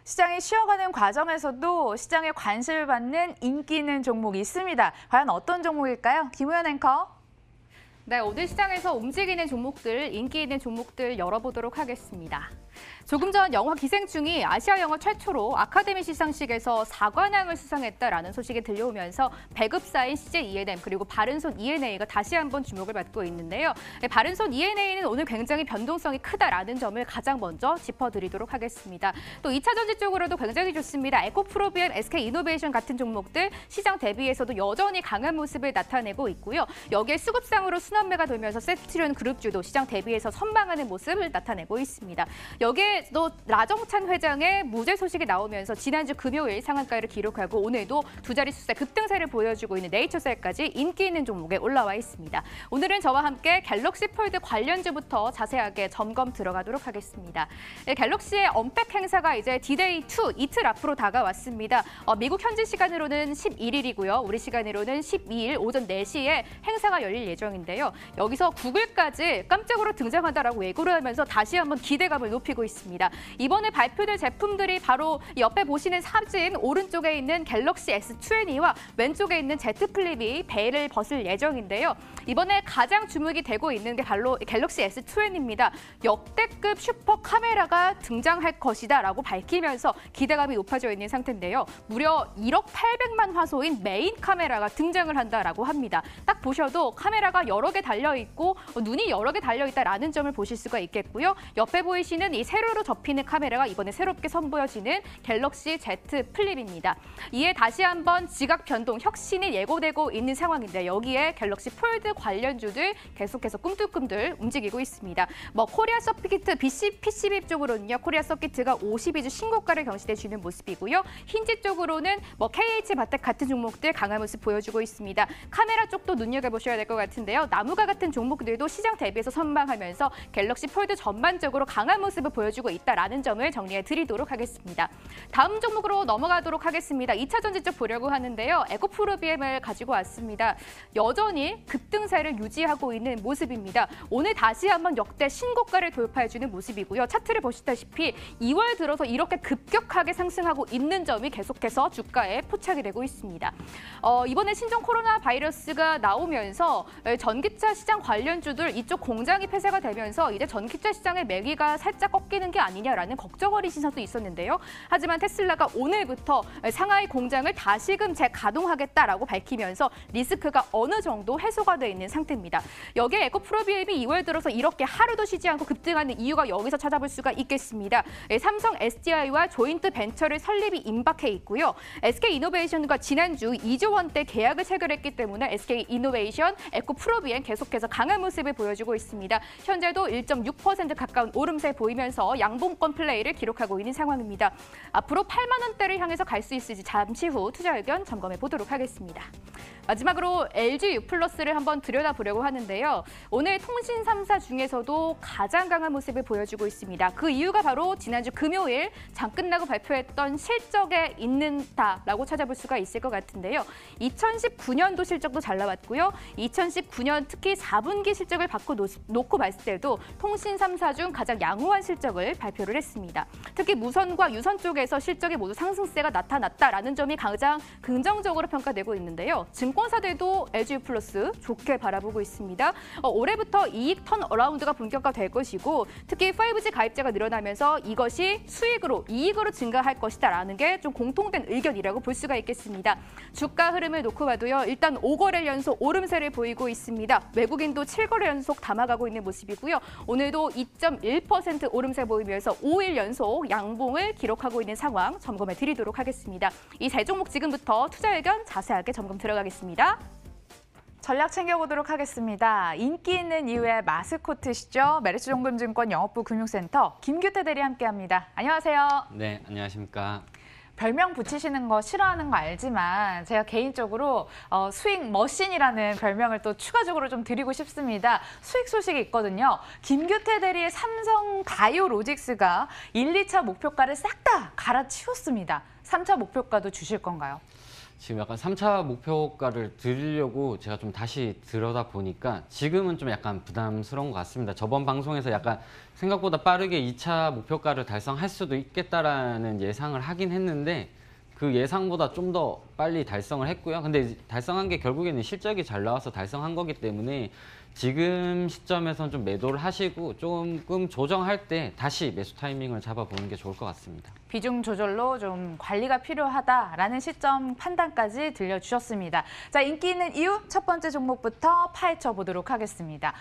시장이 쉬어가는 과정에서도 시장에 관심을 받는 인기 있는 종목이 있습니다. 과연 어떤 종목일까요? 김우현 앵커. 네, 오늘 시장에서 움직이는 종목들, 인기 있는 종목들 열어보도록 하겠습니다. 조금 전 영화 기생충이 아시아 영화 최초로 아카데미 시상식에서 4관왕을 수상했다라는 소식이 들려오면서 배급사인 CJ E&M 그리고 바른손 E&A가 다시 한번 주목을 받고 있는데요. 바른손 E&A는 오늘 굉장히 변동성이 크다라는 점을 가장 먼저 짚어드리도록 하겠습니다. 또 2차 전지 쪽으로도 굉장히 좋습니다. 에코프로비엠, SK이노베이션 같은 종목들 시장 대비해서도 여전히 강한 모습을 나타내고 있고요. 여기에 수급상으로 순환매가 돌면서 세트리온 그룹주도 시장 대비해서 선방하는 모습을 나타내고 있습니다. 여기에 또 라정찬 회장의 무죄 소식이 나오면서 지난주 금요일 상한가를 기록하고 오늘도 두 자릿수의 급등세를 보여주고 있는 네이처셀까지 인기 있는 종목에 올라와 있습니다. 오늘은 저와 함께 갤럭시 폴드 관련주부터 자세하게 점검 들어가도록 하겠습니다. 네, 갤럭시의 언팩 행사가 이제 D-Day2 이틀 앞으로 다가왔습니다. 미국 현지 시간으로는 11일이고요. 우리 시간으로는 12일 오전 4시에 행사가 열릴 예정인데요. 여기서 구글까지 깜짝으로 등장한다라고 예고를 하면서 다시 한번 기대감을 높이고 있습니다. 이번에 발표될 제품들이 바로 옆에 보시는 사진 오른쪽에 있는 갤럭시 S20와 왼쪽에 있는 Z 플립이 배를 벗을 예정인데요. 이번에 가장 주목이 되고 있는 게 바로 갤럭시 S20입니다. 역대급 슈퍼 카메라가 등장할 것이다라고 밝히면서 기대감이 높아져 있는 상태인데요. 무려 1억 800만 화소인 메인 카메라가 등장을 한다라고 합니다. 딱 보셔도 카메라가 여러 개 달려있고 눈이 여러 개 달려있다라는 점을 보실 수가 있겠고요. 옆에 보이시는 이 세로로 접히는 카메라가 이번에 새롭게 선보여지는 갤럭시 Z 플립입니다. 이에 다시 한번 지각 변동, 혁신이 예고되고 있는 상황인데 여기에 갤럭시 폴드 관련주들 계속해서 꿈틀꿈틀 움직이고 있습니다. 코리아 서킷 PCB 쪽으로는요. 코리아 서킷가 52주 신고가를 경신해주는 모습이고요. 힌지 쪽으로는 KH바텍 같은 종목들 강한 모습 보여주고 있습니다. 카메라 쪽도 눈여겨보셔야 될 것 같은데요. 나무가 같은 종목들도 시장 대비해서 선방하면서 갤럭시 폴드 전반적으로 강한 모습을 보여주고 있다라는 점을 정리해 드리도록 하겠습니다. 다음 종목으로 넘어가도록 하겠습니다. 2차 전지 쪽 보려고 하는데요. 에코프로비엠을 가지고 왔습니다. 여전히 급등세를 유지하고 있는 모습입니다. 오늘 다시 한번 역대 신고가를 돌파해주는 모습이고요. 차트를 보시다시피 2월 들어서 이렇게 급격하게 상승하고 있는 점이 계속해서 주가에 포착이 되고 있습니다. 이번에 신종 코로나 바이러스가 나오면서 전기차 시장 관련주들 이쪽 공장이 폐쇄가 되면서 이제 전기차 시장의 매기가 살짝 꺾이는 게 아니냐라는 걱정 어린 시선도 있었는데요. 하지만 테슬라가 오늘부터 상하이 공장을 다시금 재가동하겠다라고 밝히면서 리스크가 어느 정도 해소가 돼 있는 상태입니다. 여기에 에코프로비엠이 2월 들어서 이렇게 하루도 쉬지 않고 급등하는 이유가 여기서 찾아볼 수가 있겠습니다. 삼성 SDI와 조인트 벤처를 설립이 임박해 있고요. SK이노베이션과 지난주 2조 원대 계약을 체결했기 때문에 SK이노베이션, 에코프로비엠 계속해서 강한 모습을 보여주고 있습니다. 현재도 1.6% 가까운 오름세 보이면서 양봉권 플레이를 기록하고 있는 상황입니다. 앞으로 8만 원대를 향해서 갈 수 있을지 잠시 후 투자 의견 점검해 보도록 하겠습니다. 마지막으로 LG U+를 한번 들여다보려고 하는데요. 오늘 통신 3사 중에서도 가장 강한 모습을 보여주고 있습니다. 그 이유가 바로 지난주 금요일 장 끝나고 발표했던 실적에 있는다라고 찾아볼 수가 있을 것 같은데요. 2019년도 실적도 잘 나왔고요. 2019년 특히 4분기 실적을 놓고 봤을 때도 통신 3사 중 가장 양호한 실적을 발표를 했습니다. 특히 무선과 유선 쪽에서 실적이 모두 상승세가 나타났다라는 점이 가장 긍정적으로 평가되고 있는데요. 증권사들도 LG U+ 좋게 바라보고 있습니다. 올해부터 이익 턴어라운드가 본격화될 것이고 특히 5G 가입자가 늘어나면서 이것이 수익으로, 이익으로 증가할 것이다라는 게 좀 공통된 의견이라고 볼 수가 있겠습니다. 주가 흐름을 놓고 봐도요. 일단 5거래 연속 오름세를 보이고 있습니다. 외국인도 7거래 연속 담아가고 있는 모습이고요. 오늘도 2.1% 오름세 보이면서 5일 연속 양봉을 기록하고 있는 상황 점검해 드리도록 하겠습니다. 이 세 종목 지금부터 투자 의견 자세하게 점검 들어가겠습니다. 전략 챙겨보도록 하겠습니다. 인기 있는 이유의 마스코트시죠. 메리츠증권증권 영업부 금융센터 김규태 대리 함께합니다. 안녕하세요. 네, 안녕하십니까. 별명 붙이시는 거 싫어하는 거 알지만 제가 개인적으로 수익 머신이라는 별명을 또 추가적으로 좀 드리고 싶습니다. 수익 소식이 있거든요. 김규태 대리의 삼성 바이오로직스가 1, 2차 목표가를 싹 다 갈아치웠습니다. 3차 목표가도 주실 건가요? 지금 약간 3차 목표가를 드리려고 제가 좀 다시 들여다 보니까 지금은 좀 약간 부담스러운 것 같습니다. 저번 방송에서 약간 생각보다 빠르게 2차 목표가를 달성할 수도 있겠다라는 예상을 하긴 했는데 그 예상보다 좀 더 빨리 달성을 했고요. 근데 달성한 게 결국에는 실적이 잘 나와서 달성한 거기 때문에 지금 시점에선 좀 매도를 하시고 조금 조정할 때 다시 매수 타이밍을 잡아보는 게 좋을 것 같습니다. 비중 조절로 좀 관리가 필요하다라는 시점 판단까지 들려주셨습니다. 자, 인기 있는 이유 첫 번째 종목부터 파헤쳐 보도록 하겠습니다.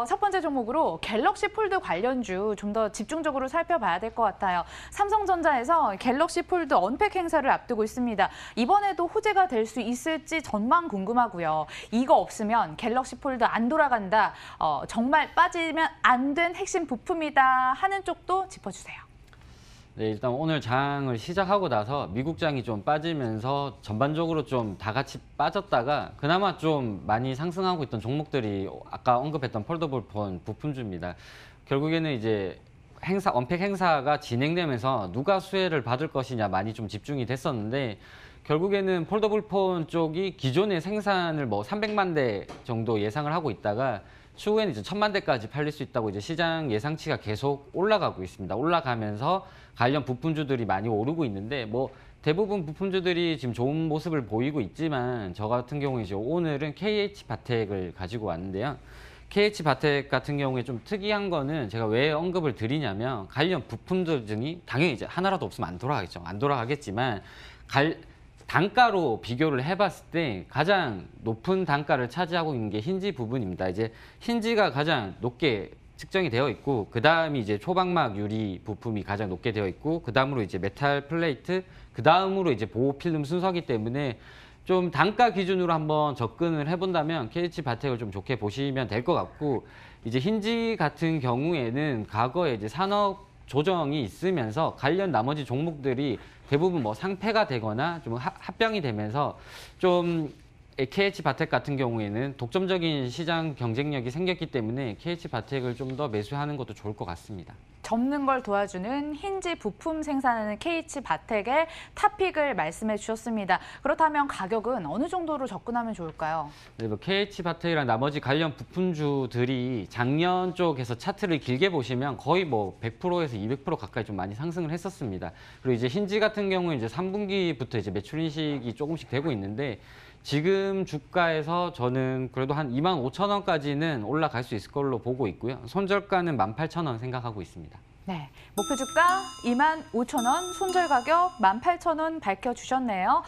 첫 번째 종목으로 갤럭시 폴드 관련주 좀 더 집중적으로 살펴봐야 될 것 같아요. 삼성전자에서 갤럭시 폴드 언팩 행사를 앞두고 있습니다. 이번에도 호재가 될 수 있을지 전망 궁금하고요. 이거 없으면 갤럭시 폴드 안 돌아간다. 정말 빠지면 안 된 핵심 부품이다 하는 쪽도 짚어주세요. 네, 일단 오늘 장을 시작하고 나서 미국장이 좀 빠지면서 전반적으로 좀 다 같이 빠졌다가 그나마 좀 많이 상승하고 있던 종목들이 아까 언급했던 폴더블 폰 부품주입니다. 결국에는 이제 언팩 행사가 진행되면서 누가 수혜를 받을 것이냐 많이 좀 집중이 됐었는데 결국에는 폴더블 폰 쪽이 기존의 생산을 뭐 300만 대 정도 예상을 하고 있다가 추후에는 이제 1000만 대까지 팔릴 수 있다고 이제 시장 예상치가 계속 올라가고 있습니다. 올라가면서 관련 부품주들이 많이 오르고 있는데 뭐 대부분 부품주들이 지금 좋은 모습을 보이고 있지만 저 같은 경우에 이제 오늘은 KH바텍을 가지고 왔는데요. KH바텍 같은 경우에 좀 특이한 거는 제가 왜 언급을 드리냐면 관련 부품들 중에 당연히 이제 하나라도 없으면 안 돌아가겠죠. 안 돌아가겠지만 단가로 비교를 해봤을 때 가장 높은 단가를 차지하고 있는 게 힌지 부분입니다. 이제 힌지가 가장 높게 측정이 되어 있고 그 다음이 이제 초방막 유리 부품이 가장 높게 되어 있고 그 다음으로 이제 메탈 플레이트 그 다음으로 이제 보호 필름 순서기 때문에 좀 단가 기준으로 한번 접근을 해본다면 KH바텍을 좀 좋게 보시면 될 것 같고 이제 힌지 같은 경우에는 과거에 이제 산업 조정이 있으면서 관련 나머지 종목들이 대부분 뭐 상폐가 되거나 좀 합병이 되면서 좀 KH바텍 같은 경우에는 독점적인 시장 경쟁력이 생겼기 때문에 KH바텍을 좀 더 매수하는 것도 좋을 것 같습니다. 접는 걸 도와주는 힌지 부품 생산하는 KH바텍의 탑픽을 말씀해 주셨습니다. 그렇다면 가격은 어느 정도로 접근하면 좋을까요? 네, 뭐 KH바텍이랑 나머지 관련 부품주들이 작년 쪽에서 차트를 길게 보시면 거의 뭐 100%에서 200% 가까이 좀 많이 상승을 했었습니다. 그리고 이제 힌지 같은 경우는 이제 3분기부터 이제 매출 인식이 조금씩 되고 있는데 지금 주가에서 저는 그래도 한 25,000원까지는 올라갈 수 있을 걸로 보고 있고요. 손절가는 18,000원 생각하고 있습니다. 네, 목표 주가 25,000원, 손절 가격 18,000원 밝혀주셨네요.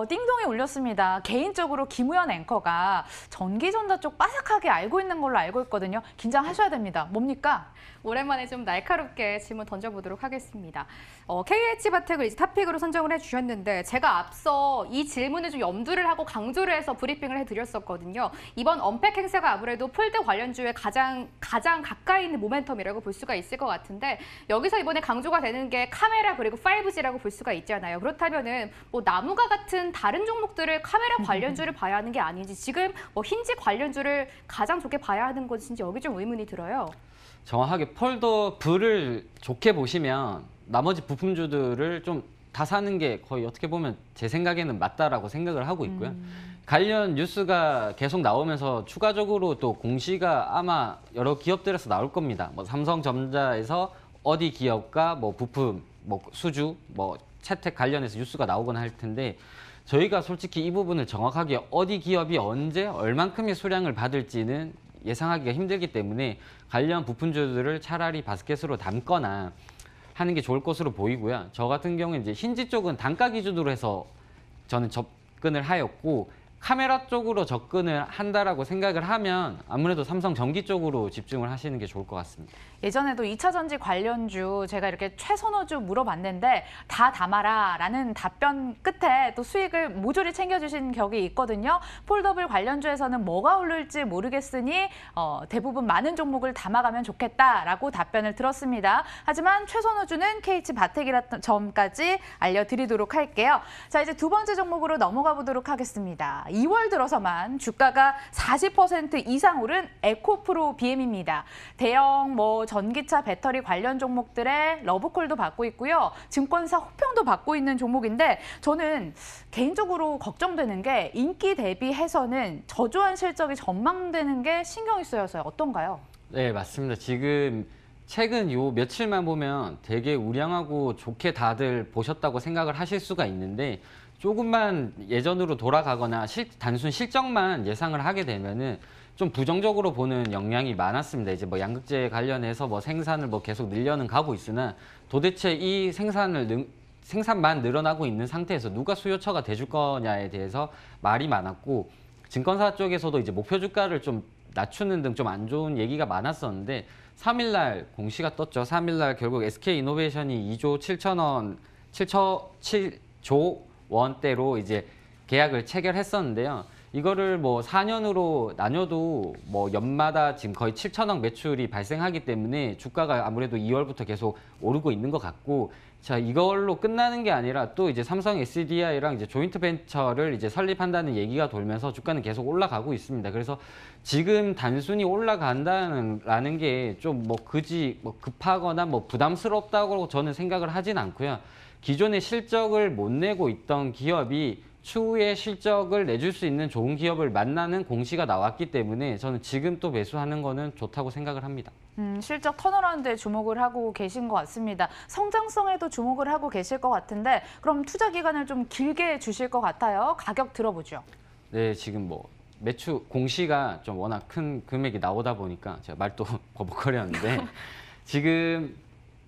띵동이 울렸습니다. 개인적으로 김우현 앵커가 전기전자 쪽 빠삭하게 알고 있는 걸로 알고 있거든요. 긴장하셔야 됩니다. 뭡니까? 오랜만에 좀 날카롭게 질문 던져보도록 하겠습니다. KH바텍을 이제 탑픽으로 선정을 해주셨는데 제가 앞서 이 질문을 좀 염두를 하고 강조를 해서 브리핑을 해드렸었거든요. 이번 언팩 행사가 아무래도 폴드 관련주에 가장 가까이 있는 모멘텀이라고 볼 수가 있을 것 같은데 여기서 이번에 강조가 되는 게 카메라 그리고 5G라고 볼 수가 있잖아요. 그렇다면은 뭐 나무가 같은 다른 종목들을 카메라 관련주를 봐야 하는 게 아닌지 지금 뭐 힌지 관련주를 가장 좋게 봐야 하는 것인지 여기 좀 의문이 들어요. 정확하게 폴더블을 좋게 보시면 나머지 부품주들을 좀 다 사는 게 거의 어떻게 보면 제 생각에는 맞다라고 생각을 하고 있고요. 관련 뉴스가 계속 나오면서 추가적으로 또 공시가 아마 여러 기업들에서 나올 겁니다. 뭐 삼성전자에서 어디 기업과 뭐 부품, 뭐 수주, 뭐 채택 관련해서 뉴스가 나오거나 할 텐데 저희가 솔직히 이 부분을 정확하게 어디 기업이 언제 얼만큼의 수량을 받을지는 예상하기가 힘들기 때문에 관련 부품주들을 차라리 바스켓으로 담거나 하는 게 좋을 것으로 보이고요. 저 같은 경우는 이제 힌지 쪽은 단가 기준으로 해서 저는 접근을 하였고 카메라 쪽으로 접근을 한다라고 생각을 하면 아무래도 삼성전기 쪽으로 집중을 하시는 게 좋을 것 같습니다. 예전에도 2차 전지 관련주 제가 이렇게 최선호주 물어봤는데 다 담아라 라는 답변 끝에 또 수익을 모조리 챙겨주신 격이 있거든요. 폴더블 관련주에서는 뭐가 오를지 모르겠으니 대부분 많은 종목을 담아가면 좋겠다라고 답변을 들었습니다. 하지만 최선호주는 KH바텍이라는 점까지 알려드리도록 할게요. 자, 이제 두 번째 종목으로 넘어가 보도록 하겠습니다. 2월 들어서만 주가가 40% 이상 오른 에코프로 BM입니다. 대형 전기차 배터리 관련 종목들의 러브콜도 받고 있고요. 증권사 호평도 받고 있는 종목인데 저는 개인적으로 걱정되는 게 인기 대비해서는 저조한 실적이 전망되는 게 신경이 쓰여서요. 어떤가요? 네, 맞습니다. 지금 최근 요 며칠만 보면 되게 우량하고 좋게 다들 보셨다고 생각을 하실 수가 있는데 조금만 예전으로 돌아가거나 단순 실적만 예상을 하게 되면은 좀 부정적으로 보는 영향이 많았습니다. 이제 양극재 관련해서 생산을 계속 늘려는 가고 있으나 도대체 이 생산만 늘어나고 있는 상태에서 누가 수요처가 돼줄 거냐에 대해서 말이 많았고 증권사 쪽에서도 이제 목표 주가를 좀 낮추는 등 좀 안 좋은 얘기가 많았었는데 3일날 공시가 떴죠. 3일날 결국 SK이노베이션이 2조 7조 원대로 이제 계약을 체결했었는데요. 이거를 4년으로 나눠도 연마다 지금 거의 7천억 매출이 발생하기 때문에 주가가 아무래도 2월부터 계속 오르고 있는 것 같고 자, 이걸로 끝나는 게 아니라 또 이제 삼성 SDI랑 이제 조인트 벤처를 이제 설립한다는 얘기가 돌면서 주가는 계속 올라가고 있습니다. 그래서 지금 단순히 올라간다는 게 좀 급하거나 부담스럽다고 저는 생각을 하진 않고요. 기존의 실적을 못 내고 있던 기업이 추후에 실적을 내줄 수 있는 좋은 기업을 만나는 공시가 나왔기 때문에 저는 지금 또 매수하는 거는 좋다고 생각을 합니다. 실적 턴어라운드에 주목을 하고 계신 것 같습니다. 성장성에도 주목을 하고 계실 것 같은데 그럼 투자 기간을 좀 길게 주실 것 같아요. 가격 들어보죠. 네, 지금 매출 공시가 좀 워낙 큰 금액이 나오다 보니까 제가 말도 버벅거렸는데 지금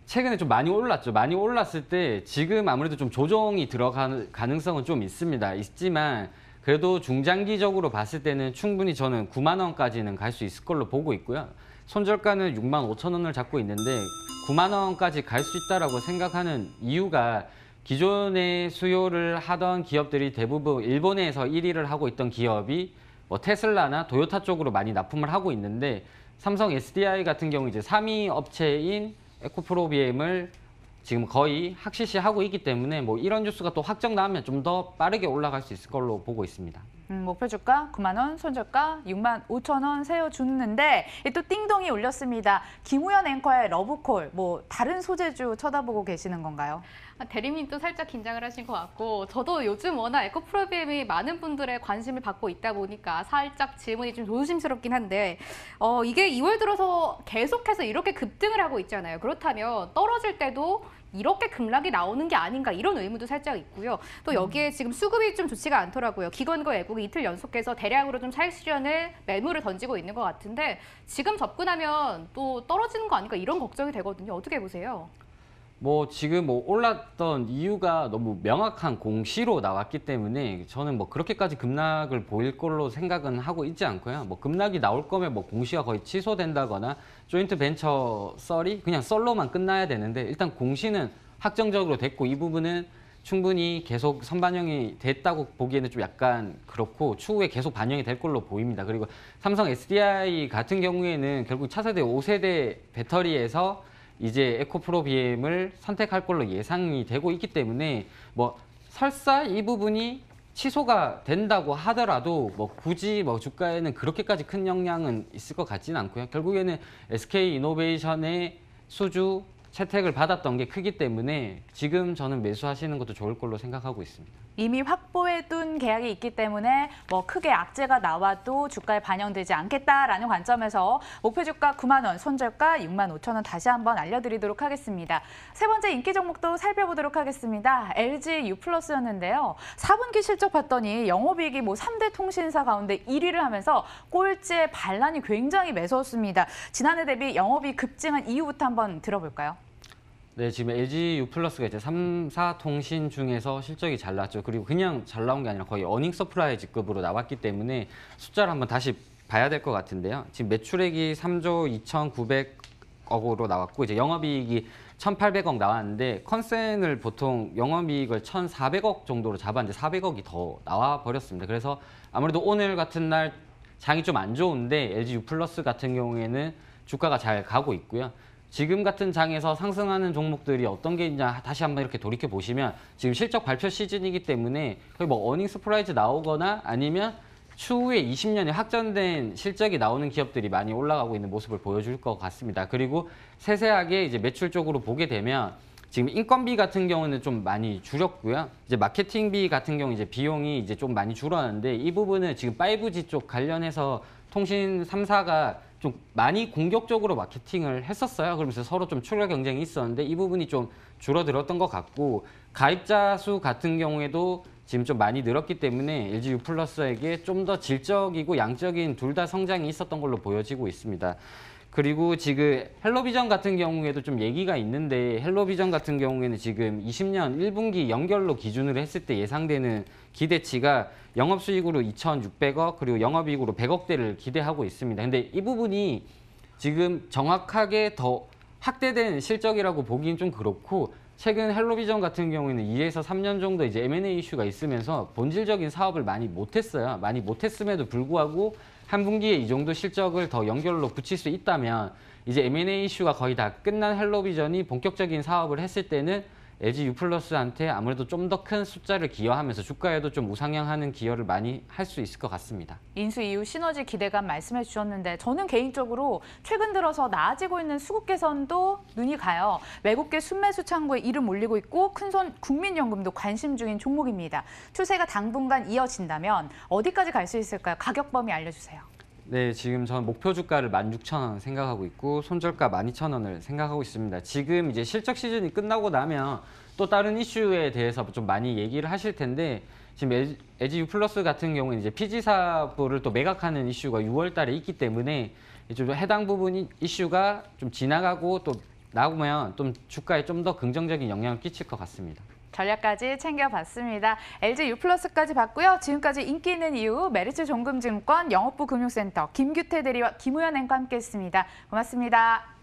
최근에 좀 많이 올랐죠. 많이 올랐을 때 지금 아무래도 좀 조정이 들어갈 가능성은 좀 있지만 그래도 중장기적으로 봤을 때는 충분히 저는 9만 원까지는 갈 수 있을 걸로 보고 있고요. 손절가는 6만 5천 원을 잡고 있는데 9만 원까지 갈 수 있다라고 생각하는 이유가 기존에 수요를 하던 기업들이 대부분 일본에서 1위를 하고 있던 기업이 테슬라나 도요타 쪽으로 많이 납품을 하고 있는데 삼성 SDI 같은 경우 이제 3위 업체인 에코프로비엠을 지금 거의 확실시하고 있기 때문에 이런 뉴스가 또 확정 나면 좀 더 빠르게 올라갈 수 있을 걸로 보고 있습니다. 목표 주가 9만 원, 손절가 6만 5천 원 세워주는데 또 띵동이 울렸습니다. 김우현 앵커의 러브콜, 다른 소재주 쳐다보고 계시는 건가요? 대리님도 살짝 긴장을 하신 것 같고 저도 요즘 워낙 에코프로비엠이 많은 분들의 관심을 받고 있다 보니까 살짝 질문이 좀 조심스럽긴 한데 이게 2월 들어서 계속해서 이렇게 급등을 하고 있잖아요. 그렇다면 떨어질 때도 이렇게 급락이 나오는 게 아닌가 이런 의문도 살짝 있고요. 또 여기에 지금 수급이 좀 좋지가 않더라고요. 기관과 외국이 이틀 연속해서 대량으로 좀 차익 실현을 매물을 던지고 있는 것 같은데 지금 접근하면 또 떨어지는 거 아닌가 이런 걱정이 되거든요. 어떻게 보세요? 지금 올랐던 이유가 너무 명확한 공시로 나왔기 때문에 저는 그렇게까지 급락을 보일 걸로 생각은 하고 있지 않고요. 급락이 나올 거면 공시가 거의 취소된다거나 조인트 벤처 썰이 그냥 썰로만 끝나야 되는데 일단 공시는 확정적으로 됐고 이 부분은 충분히 계속 선반영이 됐다고 보기에는 좀 약간 그렇고 추후에 계속 반영이 될 걸로 보입니다. 그리고 삼성 SDI 같은 경우에는 결국 차세대 5세대 배터리에서 이제 에코프로비엠을 선택할 걸로 예상이 되고 있기 때문에 설사 이 부분이 취소가 된다고 하더라도 굳이 주가에는 그렇게까지 큰 영향은 있을 것 같지는 않고요. 결국에는 SK이노베이션의 수주 채택을 받았던 게 크기 때문에 지금 저는 매수하시는 것도 좋을 걸로 생각하고 있습니다. 이미 확보해둔 계약이 있기 때문에 크게 악재가 나와도 주가에 반영되지 않겠다라는 관점에서 목표 주가 9만 원, 손절가 6만 5천 원 다시 한번 알려드리도록 하겠습니다. 세 번째 인기 종목도 살펴보도록 하겠습니다. LG U+였는데요. 4분기 실적 봤더니 영업이익이 3대 통신사 가운데 1위를 하면서 꼴찌의 반란이 굉장히 매서웠습니다. 지난해 대비 영업이익 급증한 이유부터 한번 들어볼까요? 네, 지금 LG U+가 이제 3사 통신 중에서 실적이 잘 나왔죠. 그리고 그냥 잘 나온 게 아니라 거의 어닝 서프라이즈급으로 나왔기 때문에 숫자를 한번 다시 봐야 될 것 같은데요. 지금 매출액이 3조 2,900억으로 나왔고 이제 영업이익이 1,800억 나왔는데 컨센을 보통 영업이익을 1,400억 정도로 잡았는데 400억이 더 나와 버렸습니다. 그래서 아무래도 오늘 같은 날 장이 좀 안 좋은데 LG U+ 같은 경우에는 주가가 잘 가고 있고요. 지금 같은 장에서 상승하는 종목들이 어떤 게 있냐 다시 한번 이렇게 돌이켜 보시면 지금 실적 발표 시즌이기 때문에 거의 뭐 어닝 서프라이즈 나오거나 아니면 추후에 20년에 확정된 실적이 나오는 기업들이 많이 올라가고 있는 모습을 보여줄 것 같습니다. 그리고 세세하게 이제 매출 쪽으로 보게 되면 지금 인건비 같은 경우는 좀 많이 줄였고요. 이제 마케팅비 같은 경우 이제 비용이 이제 좀 많이 줄었는데 이 부분은 지금 5G 쪽 관련해서 통신 3사가 좀 많이 공격적으로 마케팅을 했었어요. 그러면서 서로 좀 추가 경쟁이 있었는데 이 부분이 좀 줄어들었던 것 같고 가입자 수 같은 경우에도 지금 좀 많이 늘었기 때문에 LG U+에게 좀 더 질적이고 양적인 둘 다 성장이 있었던 걸로 보여지고 있습니다. 그리고 지금 헬로비전 같은 경우에도 좀 얘기가 있는데 헬로비전 같은 경우에는 지금 20년 1분기 연결로 기준으로 했을 때 예상되는 기대치가 영업수익으로 2,600억 그리고 영업이익으로 100억대를 기대하고 있습니다. 근데 이 부분이 지금 정확하게 더 확대된 실적이라고 보기는 좀 그렇고 최근 헬로비전 같은 경우에는 2에서 3년 정도 이제 M&A 이슈가 있으면서 본질적인 사업을 많이 못했어요. 많이 못했음에도 불구하고 한 분기에 이 정도 실적을 더 연결로 붙일 수 있다면 이제 M&A 이슈가 거의 다 끝난 헬로비전이 본격적인 사업을 했을 때는 LG U+한테 아무래도 좀 더 큰 숫자를 기여하면서 주가에도 좀 우상향하는 기여를 많이 할 수 있을 것 같습니다. 인수 이후 시너지 기대감 말씀해 주셨는데 저는 개인적으로 최근 들어서 나아지고 있는 수급 개선도 눈이 가요. 외국계 순매수 창구에 이름 올리고 있고 큰손 국민연금도 관심 중인 종목입니다. 추세가 당분간 이어진다면 어디까지 갈 수 있을까요? 가격 범위 알려주세요. 네, 지금 저는 목표 주가를 16,000원 생각하고 있고 손절가 12,000원을 생각하고 있습니다. 지금 이제 실적 시즌이 끝나고 나면 또 다른 이슈에 대해서 좀 많이 얘기를 하실 텐데 지금 LG U+ 같은 경우는 이제 PG 사업부를 또 매각하는 이슈가 6월 달에 있기 때문에 좀 해당 부분 이슈가 좀 지나가고 또 나오면 좀 주가에 좀 더 긍정적인 영향을 끼칠 것 같습니다. 전략까지 챙겨봤습니다. LG U+까지 봤고요. 지금까지 인기 있는 이유 메리츠 종금증권 영업부 금융센터 김규태 대리와 김우현 앵커 함께했습니다. 고맙습니다.